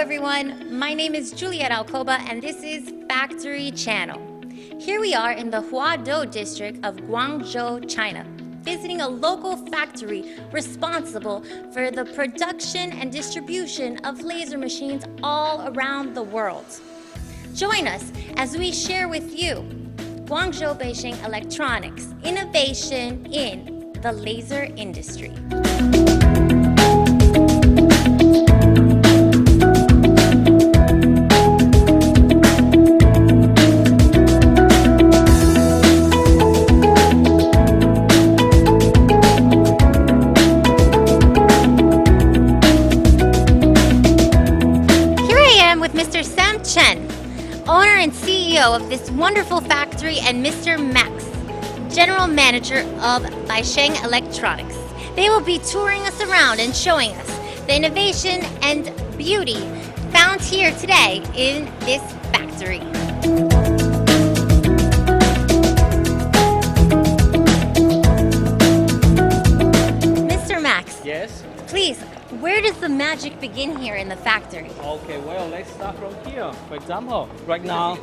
everyone, my name is Juliet Alcoba and this is Factory Channel. Here we are in the Huadou district of Guangzhou, China, visiting a local factory responsible for the production and distribution of laser machines all around the world. Join us as we share with you Guangzhou BAISHENG Electronics, innovation in the laser industry. Owner and CEO of this wonderful factory, and Mr. Max, General Manager of BAISHENG Electronics. They will be touring us around and showing us the innovation and beauty found here today in this factory. Mr. Max. Yes? Please, where does the magic begin here in the factory? Okay, well, let's start from here. For example, right now,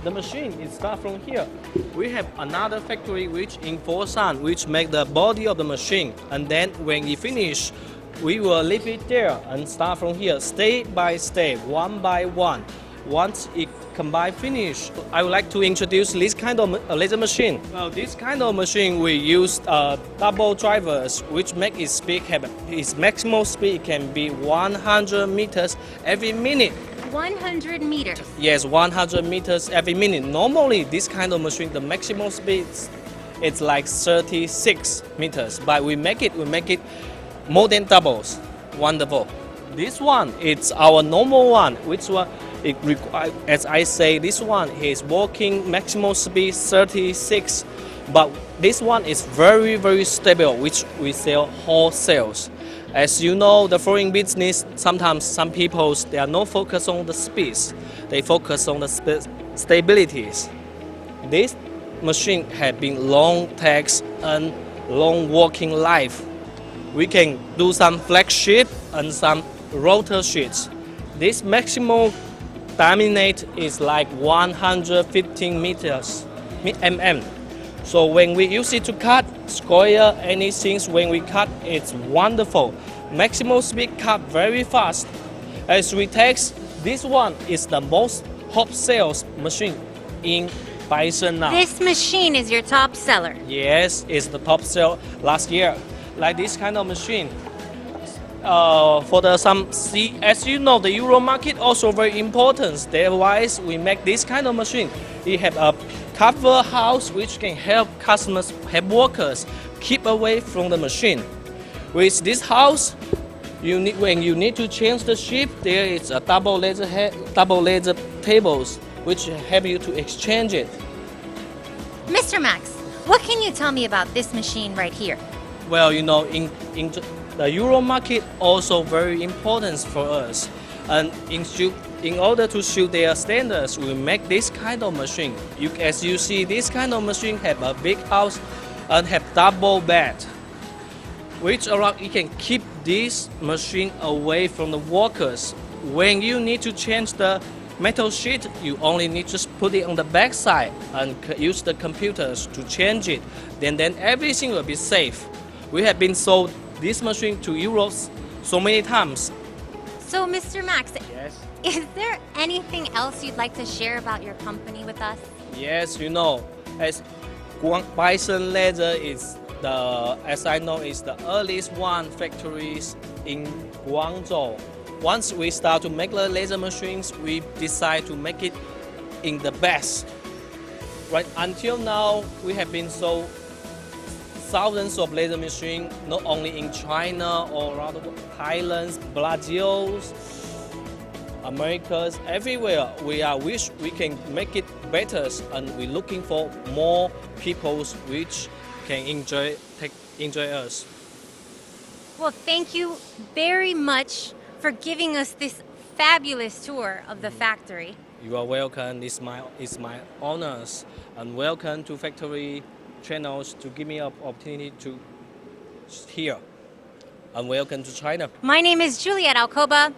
the machine is start from here. We have another factory which in Foshan, which make the body of the machine. And then when we finish, we will leave it there and start from here, step by step, one by one. Once it combine finish, I would like to introduce this kind of laser machine. Well, this kind of machine we use double drivers, which make its speed its maximum speed can be 100 meters every minute. 100 meters. Yes, 100 meters every minute. Normally, this kind of machine, the maximum speed it's like 36 meters, but we make it more than doubles. Wonderful. This one, it's our normal one, which one. As I say, this one is working maximum speed 36, but this one is very, very stable, which we sell wholesales. As you know, the foreign business, sometimes some people, they are not focused on the speeds, they focus on the stabilities. This machine has been long tax and long working life. We can do some flex sheet and some rotor sheets. This maximum diameter is like 115 meters, mm. So when we use it to cut, square, anything, when we cut, it's wonderful. Maximum speed cut very fast. As we test, this one is the most top sales machine in BAISHENG now. This machine is your top seller? Yes, it's the top seller last year. Like this kind of machine. As you know, the Euro market also very important. Therefore, we make this kind of machine. We have a cover house which can help customers, help workers keep away from the machine. With this house, when you need to change the shape, there is a double laser tables which help you to exchange it. Mr. Max, what can you tell me about this machine right here? Well, you know, the Euro market also very important for us, and in order to shoot their standards, we make this kind of machine. As you see, this kind of machine have a big house and have double bed, which you can keep this machine away from the workers. When you need to change the metal sheet, you only need to put it on the back side and use the computers to change it. Then everything will be safe. We have been sold this machine to Europe so many times. So, Mr. Max, yes, is there anything else you'd like to share about your company with us? Yes, you know, as BAISHENG Laser is as I know, is the earliest one factories in Guangzhou. Once we start to make the laser machines, we decide to make it in the best. Right until now, we have been sold thousands of laser machines, not only in China or rather Thailand, Brazil, Americas, everywhere. We wish we can make it better, and we're looking for more people which can enjoy us. Well, thank you very much for giving us this fabulous tour of the factory. You are welcome. It's my honors, and welcome to Factory Channels to give me an opportunity to here. And welcome to China. My name is Juliet Alcoba.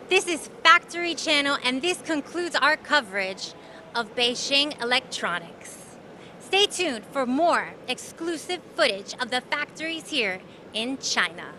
This is Factory Channel, and this concludes our coverage of Beisheng Electronics. Stay tuned for more exclusive footage of the factories here in China.